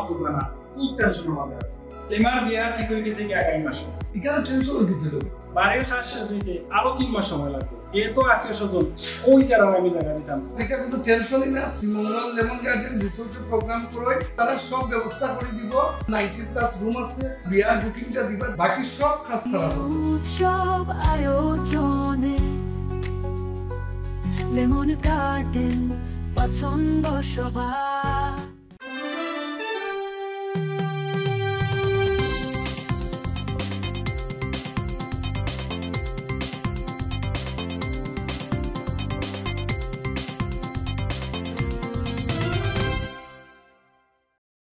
তুলবে না, খুব টেনশনের মধ্যে আছে। তোমার বিয়া ঠিক হয়ে গেছে কি আগামী মাসে? এখানে টেনশন কি হলো? বাড়ির কাজ শেষ হইতে আরো 3 মাস সময় লাগবে। এত আত্মীয় স্বজন ওই কারণে আমি জায়গা দিতাম। এটা কিন্তু টেনশনই না। শ্রীমঙ্গল লেমন গার্ডেন রিসোর্টের প্রোগ্রাম করে তারা সব ব্যবস্থা করে দিব। 90+ রুম আছে, বিয়ার বুকিংটা দিবা, বাকি সব কাজ তারা করবে। উৎসব আয়োজনে লেমন গার্ডেন পছন্দ সবার।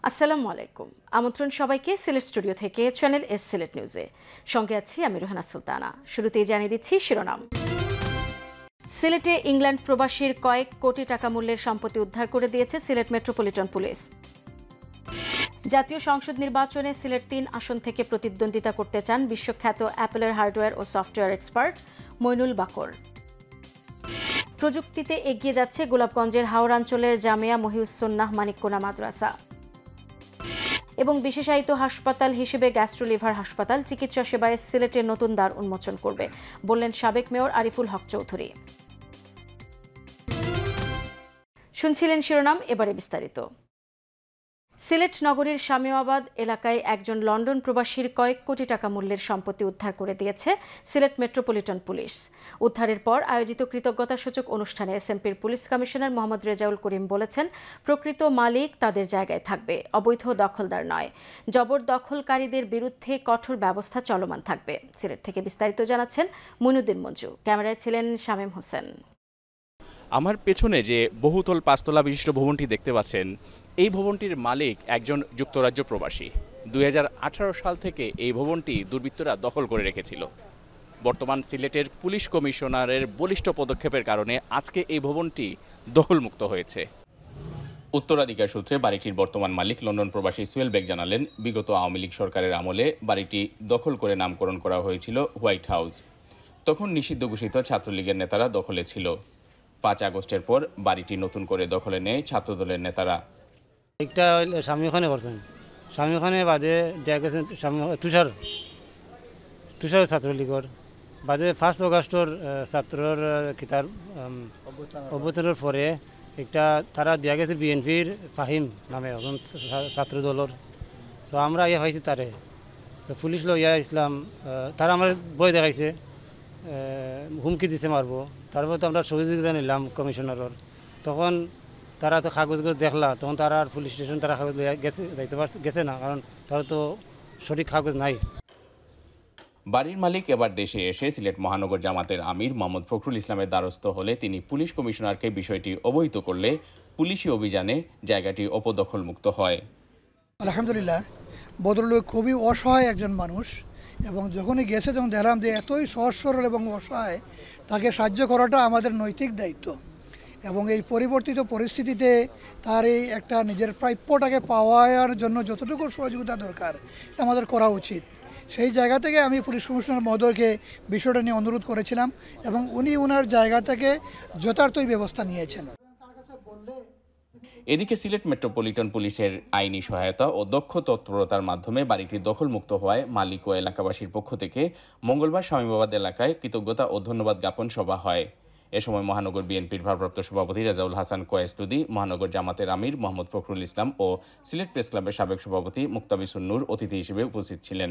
আসসালামু আলাইকুম। আমন্ত্রণ সবাইকে সিলেট স্টুডিও থেকে চ্যানেল এস সিলেট নিউজে। সঙ্গে আছি আমি রোহানা সুলতানা। শুরুতেই জানিয়ে দিচ্ছি শিরোনাম। সিলেটে ইংল্যান্ড প্রবাসীর কয়েক কোটি টাকা মূল্যের সম্পত্তি উদ্ধার করে দিয়েছে সিলেট মেট্রোপলিটন পুলিশ। জাতীয় সংসদ নির্বাচনে সিলেট 3 আসন থেকে প্রতিদ্বন্দ্বিতা করতে চান বিশ্বখ্যাত অ্যাপলের হার্ডওয়্যার ও সফটওয়্যার এক্সপার্ট মইনুল বাকর। প্রযুক্তিতে এগিয়ে যাচ্ছে গোলাপগঞ্জের হাওড়াঞ্চলের জামিয়া মহিউস-সুন্নাহ মানিককোনা মাদ্রাসা। এবং বিশেষায়িত হাসপাতাল হিসেবে গ্যাস্ট্রোলিভার হাসপাতাল চিকিৎসা সেবায় সিলেটের নতুন দ্বার উন্মোচন করবে, বললেন সাবেক মেয়র আরিফুল হক চৌধুরী। শুনছিলেন শিরোনাম, এবারে বিস্তারিত। সিলেট নগরীর শামীমাবাদ এলাকায় একজন লন্ডন প্রবাসীর কয়েক কোটি টাকা মূল্যের সম্পত্তি উদ্ধার করে দিয়েছে সিলেট মেট্রোপলিটন পুলিশ। উদ্ধারের পর আয়োজিত কৃতজ্ঞতাসূচক অনুষ্ঠানে এসএমপির পুলিশ কমিশনার মোহাম্মদ রেজাউল করিম বলেছেন, প্রকৃত মালিক তাদের জায়গায় থাকবে, অবৈধ দখলদার নয়। জবরদখলকারীদের বিরুদ্ধে কঠোর ব্যবস্থা চলমান থাকবে। সিলেট থেকে বিস্তারিত জানাচ্ছেন মুইনুদ্দিন মঞ্জু। ক্যামেরায় ছিলেন শামীম হোসেন। আমার পেছনে যে বহুতল 5তলা বিশিষ্ট ভবনটি দেখতে পাচ্ছেন, এই ভবনটির মালিক একজন যুক্তরাজ্য প্রবাসী। 2018 সাল থেকে এই ভবনটি দুর্বৃত্তরা দখল করে রেখেছিল। বর্তমান সিলেটের পুলিশ কমিশনারের বলিষ্ঠ পদক্ষেপের কারণে আজকে এই ভবনটি দখলমুক্ত হয়েছে। উত্তরাধিকার সূত্রে বাড়িটির বর্তমান মালিক লন্ডন প্রবাসী সোহেল বেগ জানালেন, বিগত আওয়ামী লীগ সরকারের আমলে বাড়িটি দখল করে নামকরণ করা হয়েছিল হোয়াইট হাউস। তখন নিষিদ্ধ ঘোষিত ছাত্রলীগের নেতারা দখলে ছিল। 5 আগস্টের পর বাড়িটি নতুন করে দখলে নেয় ছাত্রদলের নেতারা। একটা স্বামীখানে করছেন, স্বামীখানে বাদে দেখা গেছে তুষার ছাত্রলীগর বাদে 1 আগস্টর ছাত্রর কিতার অভ্যুত্থানের পরে একটা তারা দেখা গেছে বিএনপির ফাহিম নামে একজন ছাত্রদলের। সো আমরা ইয়ে হয়েছি তারে, সো পুলিশ লোক ইয়া ইসলাম, তারা আমার বই দেখাইছে, হুমকি দিছে মারবো। তারপর তো আমরা সহযোগিতা নিলাম কমিশনারের। তখন তারা তো কাগজ দেখলা, তখন তারা আর পুলিশ স্টেশন তারা কাগজ গেছে না, কারণ তারা তো সঠিক কাগজ নাই। বাড়ির মালিক এবার দেশে এসে সিলেট মহানগর জামাতের আমির মোহাম্মদ ফখরুল ইসলামের দ্বারস্থ হলে তিনি পুলিশ কমিশনারকে বিষয়টি অবহিত করলে পুলিশি অভিযানে জায়গাটি অপদখলমুক্ত হয়। আলহামদুলিল্লাহ, ভদ্রলোক খুবই অসহায় একজন মানুষ, এবং যখনই গেছে তখন দেখলাম যে এতই সহজ সরল এবং অসহায়, তাকে সাহায্য করাটা আমাদের নৈতিক দায়িত্ব। এবং এই পরিবর্তিত পরিস্থিতিতে তার এই একটা নিজের প্রাপ্যটাকে পাওয়ার জন্য যতটুকু সহযোগিতা দরকার আমাদের করা উচিত। সেই জায়গা থেকে আমি পুলিশ কমিশনার মহোদয়কে বিষয়টা নিয়ে অনুরোধ করেছিলাম, এবং উনি ওনার জায়গা থেকে যথার্থই ব্যবস্থা নিয়েছেন। এদিকে সিলেট মেট্রোপলিটন পুলিশের আইনি সহায়তা ও দক্ষ তৎপরতার মাধ্যমে বাড়িটি দখলমুক্ত হওয়ায় মালিক ও এলাকাবাসীর পক্ষ থেকে মঙ্গলবার শামীমাবাদ এলাকায় কৃতজ্ঞতা ও ধন্যবাদ জ্ঞাপন সভা হয়। এ সময় মহানগর বিএনপির ভারপ্রাপ্ত সভাপতি রেজাউল হাসান কোয়েস্টুদি, মহানগর জামাতের আমির মোহাম্মদ ফখরুল ইসলাম ও সিলেট প্রেস ক্লাবের সাবেক সভাপতি মুক্তাবিসুন নূর অতিথি হিসেবে উপস্থিত ছিলেন।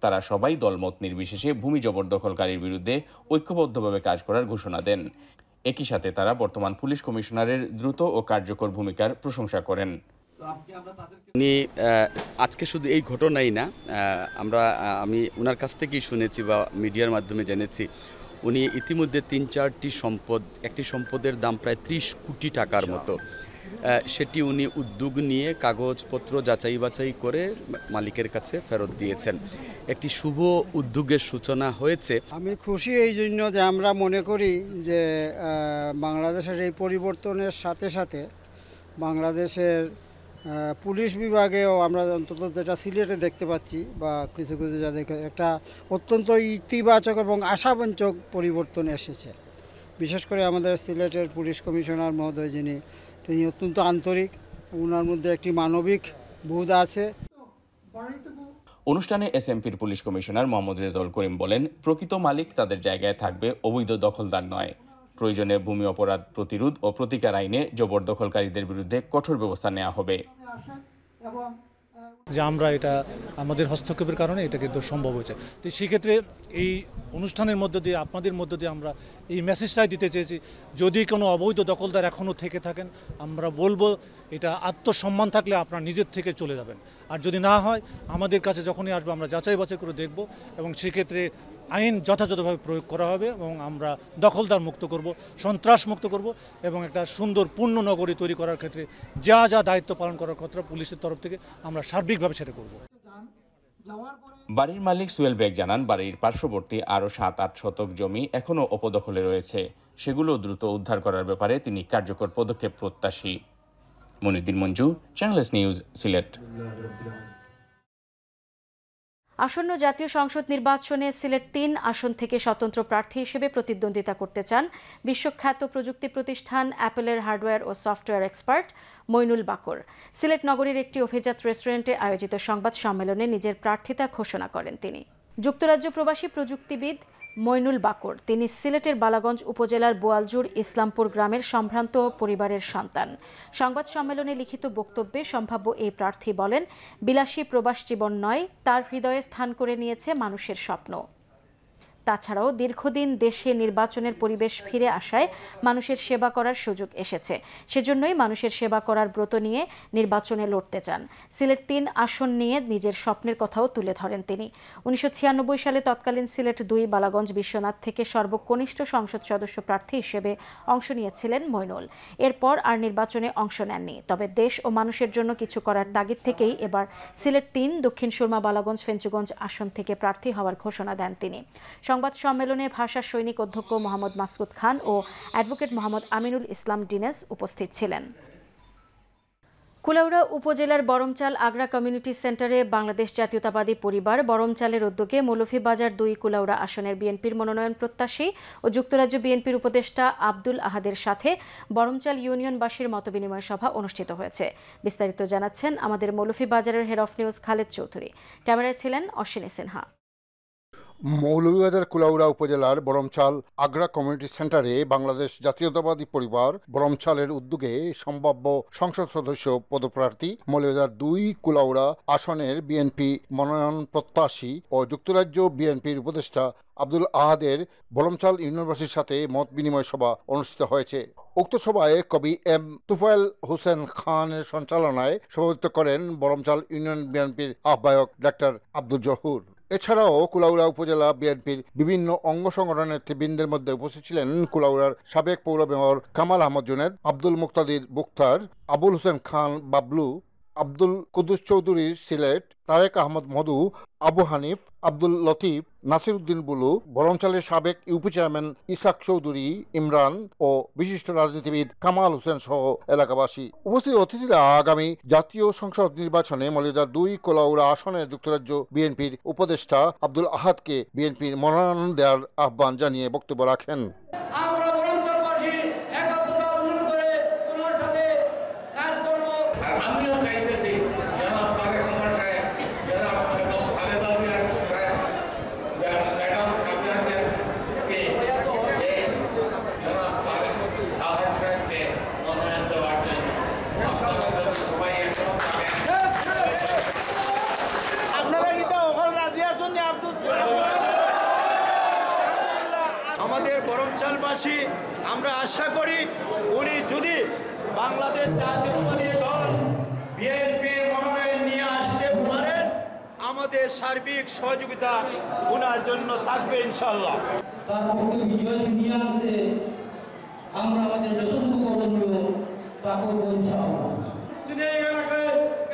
তারা সবাই দলমত নির্বিশেষে ভূমি জবরদখলকারীর বিরুদ্ধে ঐক্যবদ্ধভাবে কাজ করার ঘোষণা দেন। একই সাথে তারা বর্তমান পুলিশ কমিশনারের দ্রুত ও কার্যকর ভূমিকার প্রশংসা করেন। উনি আজকে শুধু এই ঘটনাই না, আমি ওনার কাছ থেকেই শুনেছি বা মিডিয়ার মাধ্যমে জেনেছি, উনি ইতিমধ্যে 3-4টি সম্পদ, একটি সম্পদের দাম প্রায় 30 কোটি টাকার মতো, সেটি উনি উদ্যোগ নিয়ে কাগজপত্র যাচাই বাছাই করে মালিকের কাছে ফেরত দিয়েছেন। একটি শুভ উদ্যোগের সূচনা হয়েছে। আমি খুশি এই জন্য যে আমরা মনে করি যে বাংলাদেশের এই পরিবর্তনের সাথে সাথে বাংলাদেশের পুলিশ বিভাগেও আমরা অন্তত যেটা সিলেটে দেখতে পাচ্ছি বা কিছু কিছু যা দেখে একটা অত্যন্ত ইতিবাচক এবং আশাবাঞ্চক পরিবর্তন এসেছে। বিশেষ করে আমাদের সিলেটের পুলিশ কমিশনার মহোদয় যিনি, তিনি অত্যন্ত আন্তরিক, ওনার মধ্যে একটি মানবিক বুথ আছে। অনুষ্ঠানে এসএমপির পুলিশ কমিশনার মোহাম্মদ রেজাউল করিম বলেন, প্রকৃত মালিক তাদের জায়গায় থাকবে, অবৈধ দখলদার নয়। প্রয়োজনে ভূমি অপরাধ প্রতিরোধ ও প্রতিকার আইনে জবরদখলকারীদের বিরুদ্ধে কঠোর ব্যবস্থা নেওয়া হবে। যে আমরা এটা আমাদের হস্তক্ষেপের কারণে এটা কিন্তু সম্ভব হয়েছে। তো সেক্ষেত্রে এই অনুষ্ঠানের মধ্য দিয়ে আপনাদের মধ্য দিয়ে আমরা এই মেসেজটাই দিতে চেয়েছি, যদি কোনো অবৈধ দখলদার এখনও থেকে থাকেন আমরা বলবো এটা আত্মসম্মান থাকলে আপনারা নিজের থেকে চলে যাবেন, আর যদি না হয় আমাদের কাছে যখনই আসবে আমরা যাচাই বাছাই করে দেখব এবং সেক্ষেত্রে আইন যথাযথভাবে প্রয়োগ করা হবে এবং আমরা দখলদার মুক্ত করব, সন্ত্রাস মুক্ত করব এবং একটা সুন্দর পূর্ণ নগরী তৈরি করার ক্ষেত্রে যা যা দায়িত্ব পালন করার কথা পুলিশের তরফ থেকে আমরা সার্বিকভাবে সেটা করব। বাড়ির মালিক সুয়েল বেগ জানান, বাড়ির পার্শ্ববর্তী আরও 7-8 শতক জমি এখনও অপদখলে রয়েছে, সেগুলো দ্রুত উদ্ধার করার ব্যাপারে তিনি কার্যকর পদক্ষেপ প্রত্যাশী। Moinuddin Manju, channels news, Sylhet. আসন্ন জাতীয় সংসদ নির্বাচনে সিলেট 3 আসন থেকে স্বতন্ত্র প্রার্থী হিসেবে প্রতিদ্বন্দ্বিতা করতে চান বিশ্বখ্যাত প্রযুক্তি প্রতিষ্ঠান অ্যাপলের হার্ডওয়্যার ও সফটওয়্যার এক্সপার্ট মইনুল বাকর। সিলেট নগরীর একটি অভিজাত রেস্টুরেন্টে আয়োজিত সংবাদ সম্মেলনে নিজের প্রার্থিতা ঘোষণা করেন তিনি। যুক্তরাজ্য প্রবাসী প্রযুক্তিবিদ মইনুল বাকর, তিনি সিলেটের বালাগঞ্জ উপজেলার বোয়ালজুর ইসলামপুর গ্রামের সম্ভ্রান্ত পরিবারের সন্তান। সংবাদ সম্মেলনে লিখিত বক্তব্যে সম্ভাব্য এই প্রার্থী বলেন, বিলাসী প্রবাস জীবন নয়, তার হৃদয়ে স্থান করে নিয়েছে মানুষের স্বপ্ন। তাছাড়াও দীর্ঘদিন দেশে নির্বাচনের পরিবেশ ফিরে আসায় মানুষের সেবা করার সুযোগ এসেছে, সেজন্যই মানুষের সেবা করার ব্রত নিয়ে নির্বাচনে লড়তে চান। সিলেট 3 আসন নিয়ে নিজের স্বপ্নের কথাও তুলে ধরেন তিনি। 1996 সালে তৎকালীন সিলেট 2 বালাগঞ্জ বিশ্বনাথ থেকে সর্বকনিষ্ঠ সংসদ সদস্য প্রার্থী হিসেবে অংশ নিয়েছিলেন মইনুল। এরপর আর নির্বাচনে অংশ নেননি, তবে দেশ ও মানুষের জন্য কিছু করার তাগিদ থেকেই এবার সিলেট 3 দক্ষিণ সুরমা বালাগঞ্জ ফেঞ্চুগঞ্জ আসন থেকে প্রার্থী হওয়ার ঘোষণা দেন তিনি। সংবাদ সম্মেলনে ভাষা সৈনিক অধ্যক্ষ মোহাম্মদ মাসুদ খান ও অ্যাডভোকেট মোহাম্মদ আমিনুল ইসলাম ডিনেস উপস্থিত ছিলেন। কুলাউড়া উপজেলার বরমচাল আগ্রা কমিউনিটি সেন্টারে বাংলাদেশ জাতীয়তাবাদী পরিবার বরমচালের উদ্যোগে মৌলভীবাজার 2 কুলাউড়া আসনের বিএনপির মনোনয়ন প্রত্যাশী ও যুক্তরাজ্য বিএনপির উপদেষ্টা আব্দুল আহাদের সাথে বরমচাল ইউনিয়নবাসীর মতবিনিময় সভা অনুষ্ঠিত হয়েছে। বিস্তারিত জানাচ্ছেন আমাদের মৌলভীবাজারের head of news Khaled Chowdhury. ক্যামেরায় ছিলেন অশ্বিনী সিনহা। মৌলভীবাজার কুলাউড়া উপজেলার বরমচাল আগ্রা কমিউনিটি সেন্টারে বাংলাদেশ জাতীয়তাবাদী পরিবার বরমচালের উদ্যোগে সম্ভাব্য সংসদ সদস্য পদপ্রার্থী মৌলভীবাজার 2 কুলাউড়া আসনের বিএনপি মনোনয়ন প্রত্যাশী ও যুক্তরাজ্য বিএনপির উপদেষ্টা আব্দুল আহাদের বরমচাল ইউনিয়নবাসীর সাথে মত বিনিময় সভা অনুষ্ঠিত হয়েছে। উক্ত সভায় কবি এম তুফাইল হোসেন খানের সঞ্চালনায় সভাপতিত্ব করেন বরমচাল ইউনিয়ন বিএনপির আহ্বায়ক ডাক্তার আব্দুল জহুর। এছাড়াও কুলাউড়া উপজেলা বিএনপির বিভিন্ন অঙ্গ সংগঠনের নেতৃবৃন্দের মধ্যে উপস্থিত ছিলেন কুলাউড়ার সাবেক পৌর মেয়র কামাল আহমদ জুনেদ, আব্দুল মুক্তাদির বুখতার, আবুল হোসেন খান বাবলু, আব্দুল কুদ্দুস চৌধুরী সিলেট, তারেক আহমদ মধু, আবু হানিফ, আব্দুল লতিফ, নাসির উদ্দিন বুলু, বরমচালের সাবেক ইউপি চেয়ারম্যান ইসাক চৌধুরী ইমরান ও বিশিষ্ট রাজনীতিবিদ কামাল হোসেন সহ এলাকাবাসী। উপস্থিত অতিথিরা আগামী জাতীয় সংসদ নির্বাচনে মৌলভীবাজার 2 কুলাউড়া আসনের যুক্তরাজ্য বিএনপির উপদেষ্টা আব্দুল আহাদকে বিএনপির মনোনয়ন দেওয়ার আহ্বান জানিয়ে বক্তব্য রাখেন। আমাদের বরমচালবাসী আমরা আশা করি উনি যদি বাংলাদেশ জাতীয়তাবাদী দল বিএনপির মনোনয়ন নিয়ে আসতে পারেন, আমাদের সার্বিক সহযোগিতা ওনার জন্য থাকবে ইনশাআল্লাহ। তার পক্ষে বিজয় ছিনিয়ে আনতে আমরা আমাদের যতটুকু করণীয় তা করব ইনশাআল্লাহ। তিনি এই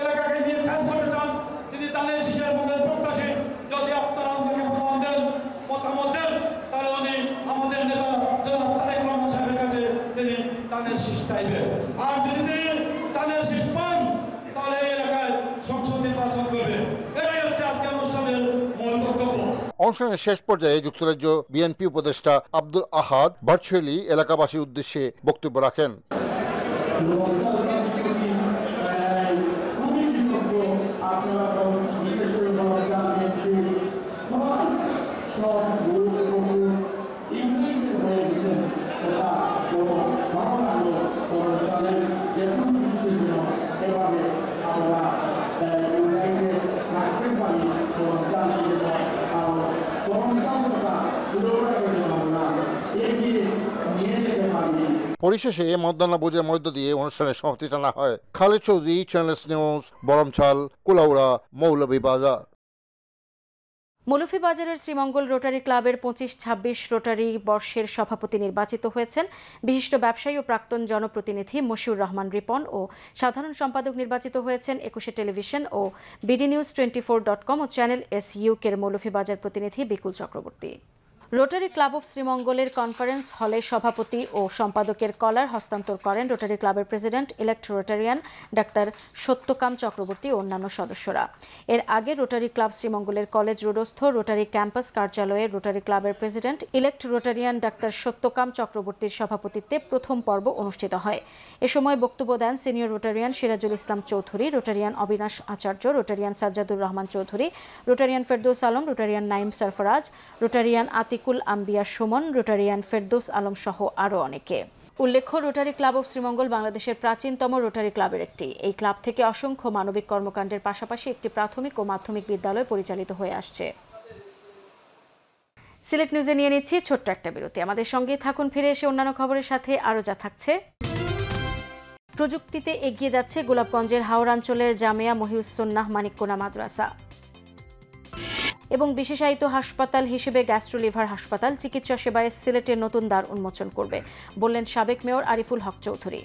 এলাকাকে নিয়ে কাজ করতে চান, তিনি তাদের শিশির মনোনয়ন প্রত্যাশী। যদি আপনারা আমাকে মতামত দেন তাহলে উনি আমাদের নেতা জনাব তারেক রহমান সাহেবের কাছে তিনি তাদের শীষ চাইবেন। আর যদি তিনি তাদের শীষ পান তাহলে এই এলাকায় সংসদ নির্বাচন করবেন। এটাই হচ্ছে আজকে অনুষ্ঠানের মূল বক্তব্য। অনুষ্ঠানের শেষ পর্যায়ে যুক্তরাজ্য বিএনপি উপদেষ্টা আব্দুল আহাদ ভার্চুয়ালি এলাকাবাসীর উদ্দেশ্যে বক্তব্য রাখেন। পরিশেষে মধ্যাহ্নভোজের মধ্য দিয়ে অনুষ্ঠানের সমাপ্তি টানা হয়। Khaled Chowdhury, Channel S news, Boromchal, Kulaura, Moulvibazar. মৌলভীবাজারের শ্রীমঙ্গল রোটারি ক্লাবের 25-26 রোটারি বর্ষের সভাপতি নির্বাচিত হয়েছেন বিশিষ্ট ব্যবসায়ী ও প্রাক্তন জনপ্রতিনিধি মশিউর রহমান রিপন ও সাধারণ সম্পাদক নির্বাচিত হয়েছেন 21 টেলিভিশন ও বিডি নিউজ 24.com ও চ্যানেল এস ইউকের মৌলভীবাজার প্রতিনিধি Bikul Chakraborty. Rotary Club of শ্রীমঙ্গলের কনফারেন্স হলে সভাপতি ও সম্পাদকের কলার হস্তান্তর করেন রোটারি ক্লাবের president elect Rotarian doctor Satyakam Chakraborty ও অন্যান্য সদস্যরা। এর আগে রোটারি ক্লাব শ্রীমঙ্গলের কলেজ রোডস্থ রোটারি ক্যাম্পাস কার্যালয়ে রোটারি ক্লাবের president elect Rotarian doctor Satyakam চক্রবর্তীর সভাপতিত্বে প্রথম পর্ব অনুষ্ঠিত হয়। এ সময় বক্তব্য দেন senior Rotarian Sirajul Islam Chowdhury, Rotarian Abinash Acharya, Rotarian Sajjadur Rahman Chowdhury, Rotarian Ferdous Alam, Rotarian Naim Sarfaraz, Rotarian Atiqul Ambia Sumon, Rotarian Ferdous Alam সহ আরও অনেকে। উল্লেখ্য, রোটারি ক্লাব অফ শ্রীমঙ্গল বাংলাদেশের প্রাচীনতম রোটারি ক্লাবের একটি। এই ক্লাব থেকে অসংখ্য মানবিক কর্মকাণ্ডের পাশাপাশি একটি প্রাথমিক ও মাধ্যমিক বিদ্যালয় পরিচালিত হয়ে আসছে। সিলেট নিউজে নিয়ে নিচ্ছি ছোট্ট একটা বিরতি। আমাদের সঙ্গে থাকুন, ফিরে এসে অন্যান্য খবরের সাথে আরও যা থাকছে। প্রযুক্তিতে এগিয়ে যাচ্ছে গোলাপগঞ্জের হাওড়াঞ্চলের জামিয়া মহিউসুন্নাহ মানিককোনা মাদ্রাসা এবং বিশেষায়িত হাসপাতাল হিসেবে গ্যাস্ট্রোলিভার হাসপাতাল চিকিৎসা সেবায় সিলেটের নতুন দ্বার উন্মোচন করবে, বললেন সাবেক মেয়র আরিফুল হক চৌধুরী।